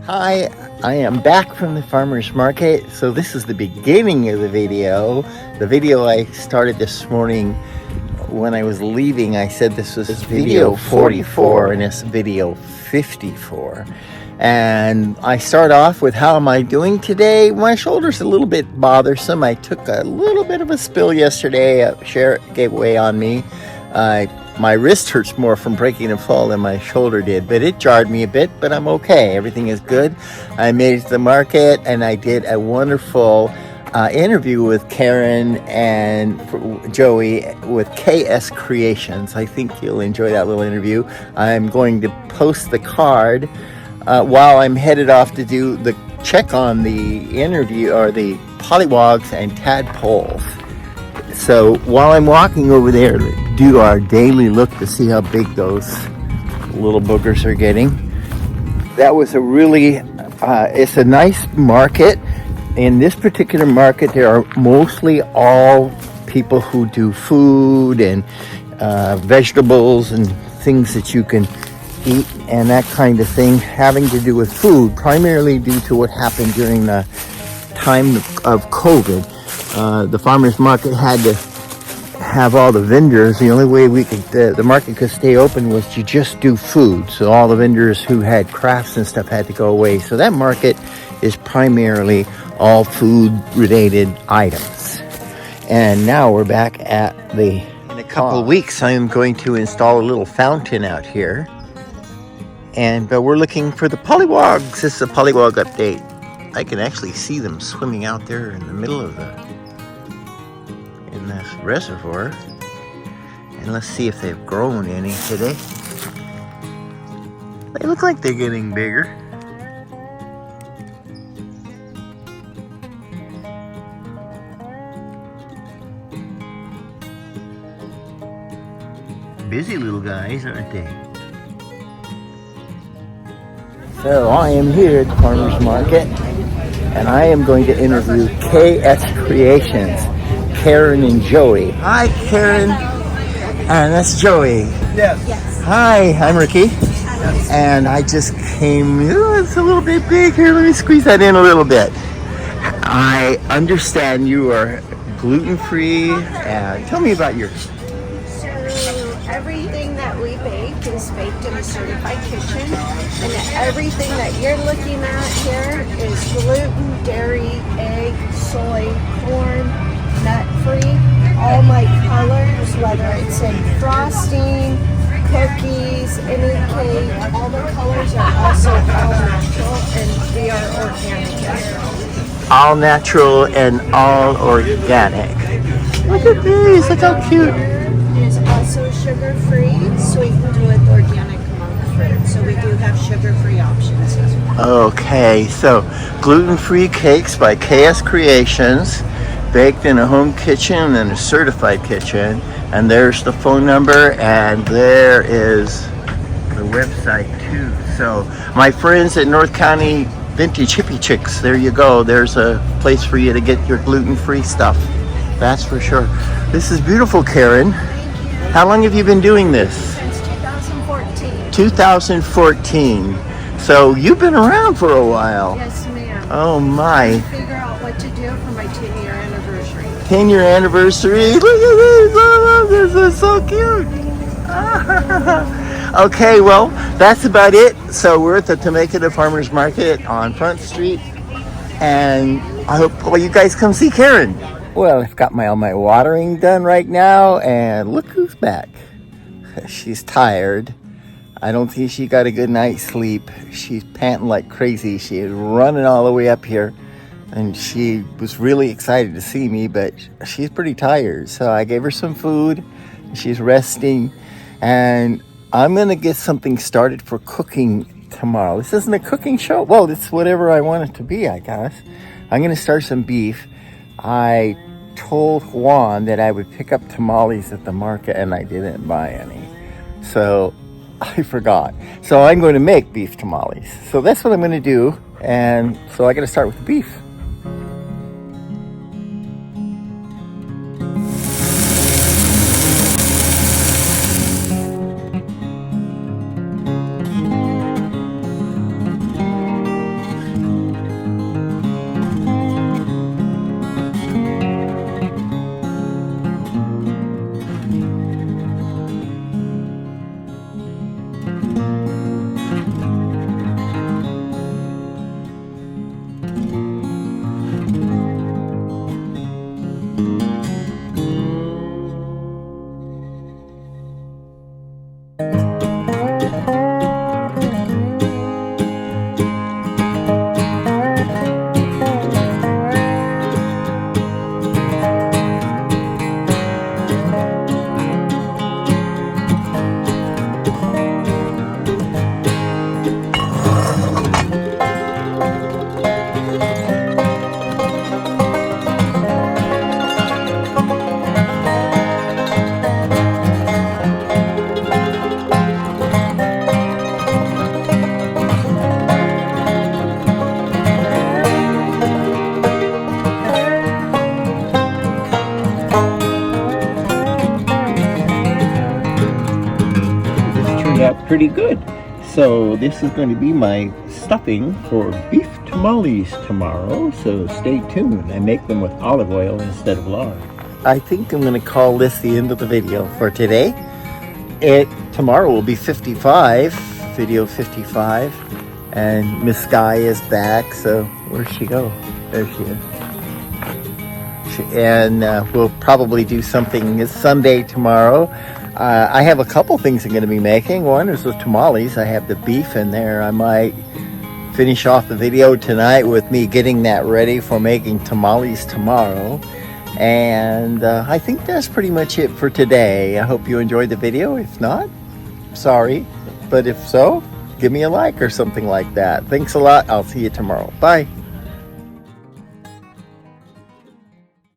Hi, I am back from the farmer's market. So this is the beginning of the video. The video I started this morning when I was leaving. I said this was video 44 and it's video 54. And I start off with how am I doing today? My shoulder's a little bit bothersome. I took a little bit of a spill yesterday. A share gave way on me. My wrist hurts more from breaking a fall than my shoulder did, but it jarred me a bit, but I'm okay. Everything is good. I made it to the market and I did a wonderful interview with Karen and Joey with KS Creations. I think you'll enjoy that little interview. I'm going to post the card while I'm headed off to do the check on the interview or the pollywogs and tadpoles. So while I'm walking over there to do our daily look to see how big those little boogers are getting, that was a really, it's a nice market. In this particular market, there are mostly all people who do food and vegetables and things that you can eat and that kind of thing having to do with food, primarily due to what happened during the time of COVID. The farmers market had to have all the vendors. The only way we could, the market could stay open was to just do food. So all the vendors who had crafts and stuff had to go away. So that market is primarily all food related items. And now we're back at in a couple of weeks, I am going to install a little fountain out here. And we're looking for the pollywogs. This is a pollywog update. I can actually see them swimming out there in the middle of in this reservoir. And let's see if they've grown any today. They look like they're getting bigger. Busy little guys, aren't they? So I am here at the farmer's market and I am going to interview KS Creations, Karen and Joey. Hi, Karen. And that's Joey. Yes. Hi, I'm Ricky. Yes. And I just came, it's a little bit big here. Let me squeeze that in a little bit. I understand you are gluten-free. Tell me about yours. Everything that we bake is baked in a certified kitchen, and everything that you're looking at here is gluten, dairy, egg, soy, corn, nut-free. All my colors, whether it's in frosting, cookies, any cake, all the colors are also all natural, and we are organic as well. All natural and all organic. Look at these, look how cute. Is also sugar-free, sweetened with organic monk fruit. So we do have sugar-free options as well. Okay, so gluten-free cakes by KS Creations, baked in a home kitchen and a certified kitchen. And there's the phone number, and there is the website too. So my friends at North County Vintage Hippie Chicks, there you go. There's a place for you to get your gluten-free stuff. That's for sure. This is beautiful, Karen. How long have you been doing this? Since 2014. 2014. So you've been around for a while. Yes, ma'am. Oh my. Figure out what to do for my 10-year anniversary. 10-year anniversary. Look at this. Oh, this is so cute. Okay, well, that's about it. So we're at the Temecula Farmers Market on Front Street. And I hope you guys come see Karen. Well, I've got all my watering done right now, and look who's back. She's tired. I don't think she got a good night's sleep. She's panting like crazy. She is running all the way up here, and she was really excited to see me, but she's pretty tired. So I gave her some food. She's resting, and I'm going to get something started for cooking tomorrow. This isn't a cooking show. Well, it's whatever I want it to be, I guess. I'm going to start some beef. I told Juan that I would pick up tamales at the market, and I didn't buy any. So I forgot. So I'm going to make beef tamales. So that's what I'm going to do. And so I got to start with the beef. pretty good. So this is going to be my stuffing for beef tamales tomorrow, so stay tuned. I make them with olive oil instead of lard. I think I'm going to call this the end of the video for today. Tomorrow will be 55, video 55, and Miss Sky is back, so where'd she go? There she is. And we'll probably do something this Sunday tomorrow. I have a couple things I'm going to be making. One is the tamales. I have the beef in there. I might finish off the video tonight with me getting that ready for making tamales tomorrow. And I think that's pretty much it for today. I hope you enjoyed the video. If not, sorry. But if so, give me a like or something like that. Thanks a lot. I'll see you tomorrow. Bye.